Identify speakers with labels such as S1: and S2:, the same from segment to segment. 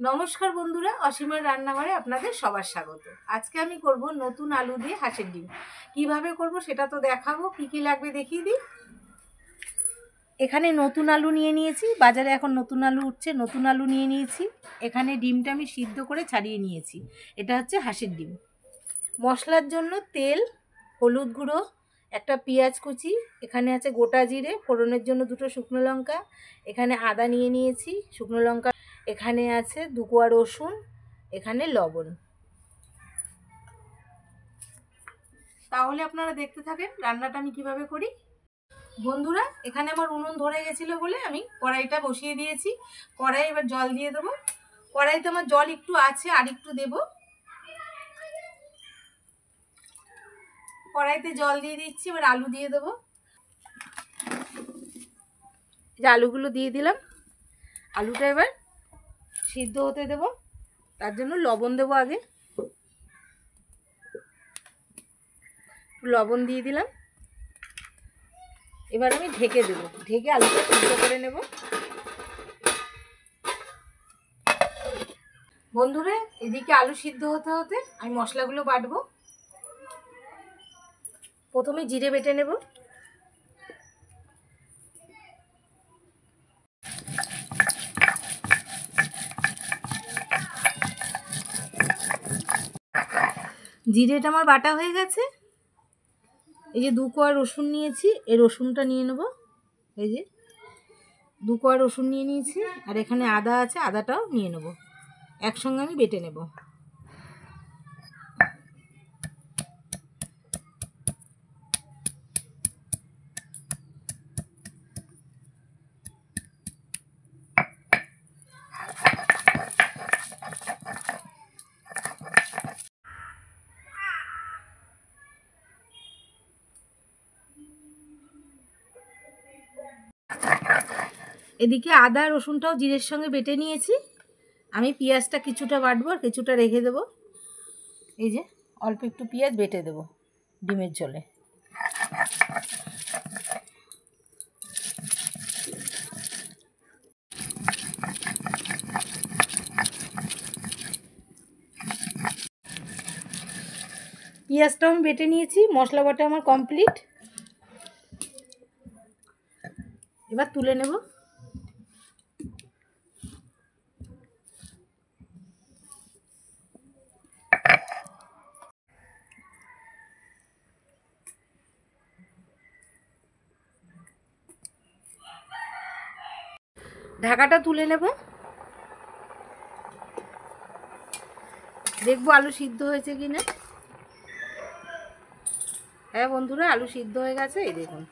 S1: নমস্কার বন্ধুরা, অসীমার রান্নাঘরে আপনাদের সবার স্বাগত। আজকে আমি করব নতুন আলু দিয়ে হাঁসের ডিম। কিভাবে করব সেটা তো দেখাবো। কি কি লাগবে দেখিয়ে দিই। এখানে নতুন আলু নিয়ে নিয়েছি, বাজারে এখন নতুন আলু উঠছে, নতুন আলু নিয়ে নিয়েছি। এখানে ডিমটা আমি সিদ্ধ করে ছাড়িয়ে নিয়েছি। এটা হচ্ছে হাঁসের ডিম। মশলার জন্য তেল, হলুদ গুঁড়ো, একটা পেঁয়াজ কুচি, এখানে আছে গোটা জিরে, ফোড়নের জন্য দুটো শুকনো লঙ্কা, এখানে আদা নিয়ে নিয়েছি, শুকনো লঙ্কা, এখানে আছে 2 কোয়া রসুন, এখানে লবণ। তাহলে আপনারা দেখতে থাকেন রান্নাটা আমি কিভাবে করি। বন্ধুরা, এখানে আমার উনুন ধরে গেছিলো বলে আমি কড়াইটা বসিয়ে দিয়েছি। কড়াই এবার জল দিয়ে দেবো। কড়াইতে আমার জল একটু আছে, আর একটু দেবো। কড়াইতে জল দিয়ে দিচ্ছি, এবার আলু দিয়ে দেবো। যে আলুগুলো দিয়ে দিলাম, আলুটা এবার সিদ্ধ হতে দেবো। তার জন্য লবণ দেবো আগে, লবণ দিয়ে দিলাম। এবার আমি ঢেকে দেবো, ঢেকে আলুটা সিদ্ধ করে নেব। বন্ধুরা, এদিকে আলু সিদ্ধ হতে হতে আমি মশলাগুলো বাটবো। প্রথমে জিরে বেটে নেব। জিরেটা আমার বাটা হয়ে গেছে। এই যে 2 কোয়া রসুন নিয়েছি, এই রসুনটা নিয়ে নেব। এই যে 2 কোয়া রসুন নিয়ে নিয়েছি, আর এখানে আদা আছে, আদাটাও নিয়ে নেব। একসঙ্গে আমি বেটে নেব। এদিকে আদা রসুনটাও জিরের সঙ্গে বেটে নিয়েছি। আমি পেঁয়াজটা কিছুটা বাটবো আর কিছুটা রেখে দেবো। এই যে অল্প একটু পেঁয়াজ বেটে দেবো ডিমের ঝোলে। পেঁয়াজটাও আমি বেটে নিয়েছি, মশলা বাটা আমার কমপ্লিট। এবার তুলে নেব। ঢাকাটা তুলে নেব, দেখবো আলু সিদ্ধ হয়েছে কিনা। হ্যাঁ বন্ধুরা, আলু সিদ্ধ হয়ে গেছে। এই দেখুন,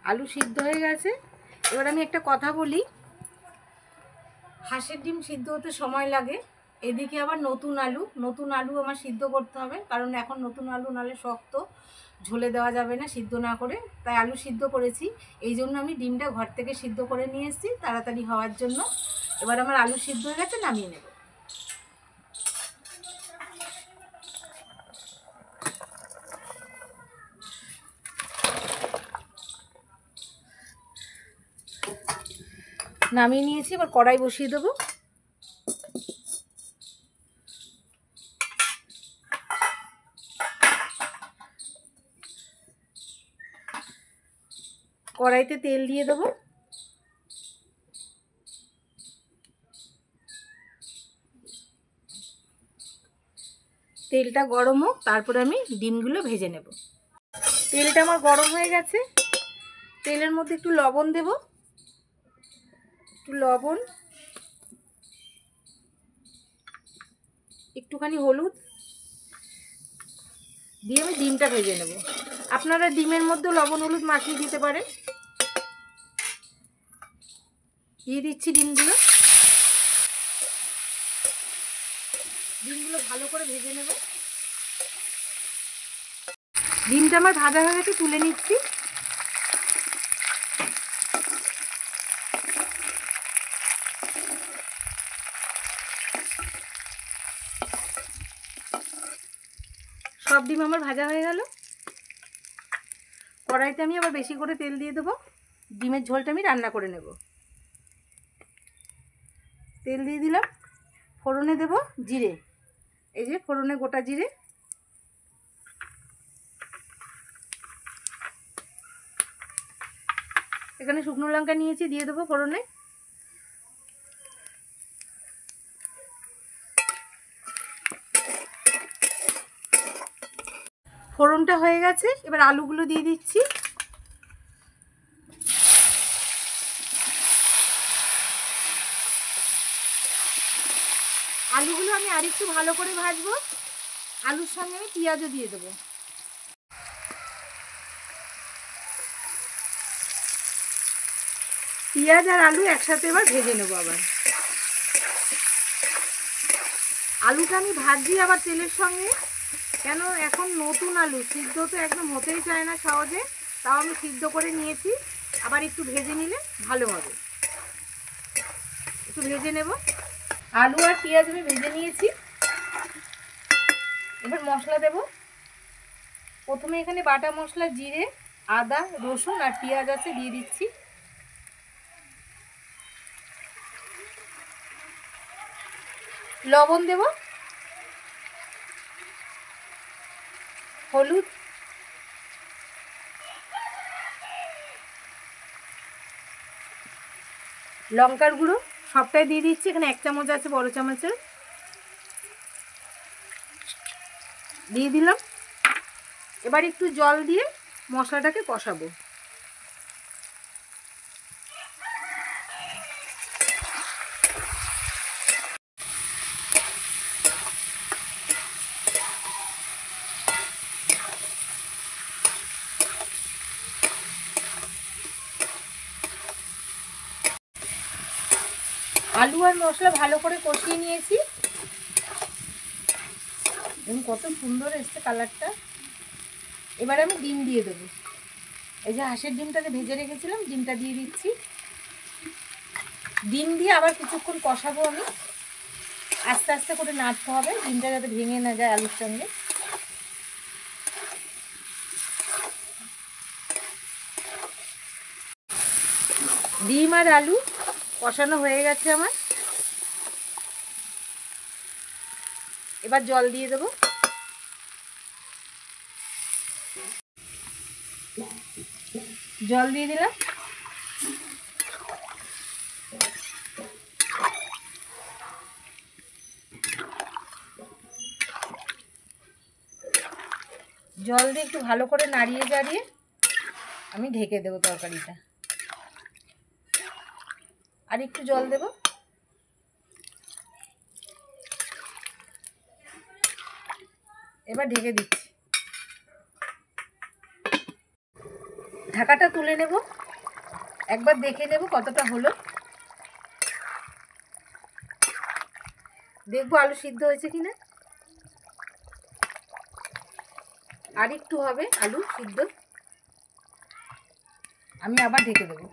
S1: আলু সিদ্ধ হয়ে গেছে। এবার আমি একটা কথা বলি, হাঁসের ডিম সিদ্ধ হতে সময় লাগে। এদিকে আবার নতুন আলু আমার সিদ্ধ করতে হবে, কারণ এখন নতুন আলু নালে শক্ত, ঝোলে দেওয়া যাবে না সিদ্ধ না করে। তাই আলু সিদ্ধ করেছি। এই জন্য আমি ডিমটা ঘর থেকে সিদ্ধ করে নিয়ে এসেছি তাড়াতাড়ি হওয়ার জন্য। এবার আমার আলু সিদ্ধ হয়ে গেছে, নামিয়ে নেব। নামিয়ে নিয়েছি, এবার কড়াই বসিয়ে দেবো। কড়াইতে তেল দিয়ে দেবো। তেলটা গরম হোক, তারপরে আমি ডিমগুলো ভেজে নেব। তেলটা আমার গরম হয়ে গেছে। তেলের মধ্যে একটু লবণ দেব, একটু লবণ, একটুখানি হলুদ দিয়ে আমি ডিমটা ভেজে নেব। আপনারা ডিমের মধ্যে লবণ হলুদ মাখিয়ে দিতে পারেন। দিয়ে দিচ্ছি ডিমগুলো। ডিমগুলো ভালো করে ভেজে নেব। ডিমটা আমার ভাজা হয়ে গেছে, তুলে নিচ্ছি। সব ডিম আমার ভাজা হয়ে গেল। কড়াইতে আমি আবার বেশি করে তেল দিয়ে দেবো। ডিমের ঝোলটা আমি রান্না করে নেব। তেল দিয়ে দিলাম, ফোড়নে দেব জিরে, এই যে ফোড়নে গোটা জিরে, এখানে শুকনো লঙ্কা নিয়েছি, দিয়ে দেবো ফোড়নে। ফোড়নটা হয়ে গেছে, এবার আলুগুলো দিয়ে দিচ্ছি। আলুগুলো আমি আরেকটু ভালো করে ভাজবো। আলুর সঙ্গে আমি পেঁয়াজও দিয়ে দেবো। পেঁয়াজ আর আলু একসাথে এবার ভেজে নেবো। আবার আলুটা আমি ভাজছি আবার তেলের সঙ্গে, কেন এখন নতুন আলু, সিদ্ধ তো একদম হতেই চায় না সহজে, তাও আমি সিদ্ধ করে নিয়েছি। আবার একটু ভেজে নিলে ভালো হবে, একটু ভেজে নেব। আলু আর পেঁয়াজ আমি ভেজে নিয়েছি, এবার মশলা দেব। প্রথমে এখানে বাটা মশলা জিরে, আদা, রসুন আর পেঁয়াজ আছে, দিয়ে দিচ্ছি। লবণ দেব, হলুদ, লঙ্কার গুঁড়ো সবটাই দিয়ে দিচ্ছি। এখানে 1 চামচ আছে, বড় চামচের, দিয়ে দিলাম। এবার একটু জল দিয়ে মশলাটাকে কষাবো। আলু আর মশলা ভালো করে কষিয়ে নিয়েছি, এবং কত সুন্দর এসছে কালারটা। এবার আমি ডিম দিয়ে দেবো। এই যে হাঁসের ডিমটাকে ভেজে রেখেছিলাম, ডিমটা দিয়ে দিচ্ছি। ডিম দিয়ে আবার কিছুক্ষণ কষাবো আমি, আস্তে আস্তে করে নাড়তে হবে, ডিমটা যাতে ভেঙে না যায় আলুর সঙ্গে। ডিম আর আলু কষানো হয়ে গেছে আমার, এবার জল দিয়ে দেবো। জল দিয়ে দিলাম। জল দিয়ে একটু ভালো করে নাড়িয়ে চাড়িয়ে আমি ঢেকে দেবো তরকারিটা। আর একটু জল দেব। এবার ঢেকে দিচ্ছি। ঢাকাটা তুলে নেব, একবার দেখে নেব কতটা হলো। দেখবো আলু সিদ্ধ হয়েছে কিনা। আর একটু হবে আলু সিদ্ধ, আমি আবার ঢেকে দেবো।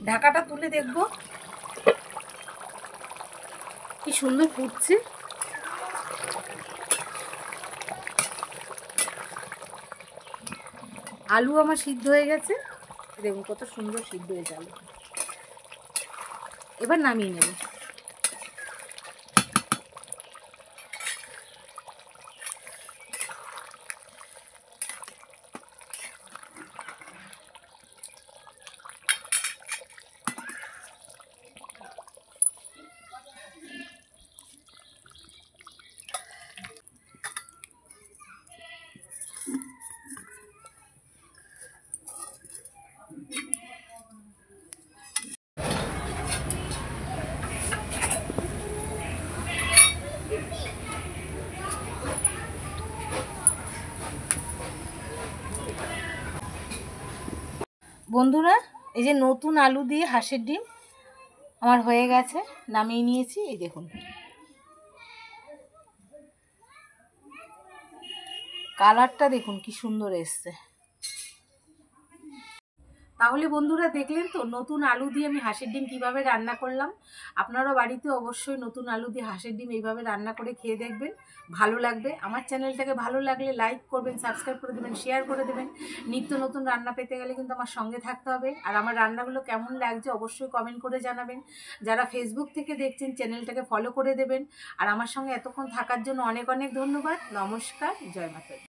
S1: ঢাকাটা তুলে দেখবো কি সুন্দর ফুটছে। আলু আমার সিদ্ধ হয়ে গেছে, দেখুন কত সুন্দর সিদ্ধ হয়েছে আলু। এবার নামিয়ে নেব। বন্ধুরা, এই যে নতুন আলু দিয়ে হাঁসের ডিম আমার হয়ে গেছে, নামিয়ে নিয়েছি। এই দেখুন কালারটা, দেখুন কি সুন্দর এসছে। তাহলে বন্ধুরা দেখলেন তো নতুন আলু দিয়ে আমি হাঁসের ডিম কিভাবে রান্না করলাম। আপনারা বাড়িতে অবশ্যই নতুন আলু দিয়ে হাঁসের ডিম এইভাবে রান্না করে খেয়ে দেখবেন, ভালো লাগবে। আমার চ্যানেলটাকে ভালো লাগলে লাইক করবেন, সাবস্ক্রাইব করে দেবেন, শেয়ার করে দেবেন। নিত্য নতুন রান্না পেতে গেলে কিন্তু আমার সঙ্গে থাকতে হবে। আর আমার রান্নাগুলো কেমন লাগছে অবশ্যই কমেন্ট করে জানাবেন। যারা ফেসবুক থেকে দেখছেন চ্যানেলটাকে ফলো করে দেবেন। আর আমার সঙ্গে এতক্ষণ থাকার জন্য অনেক অনেক ধন্যবাদ। নমস্কার, জয় মাতা।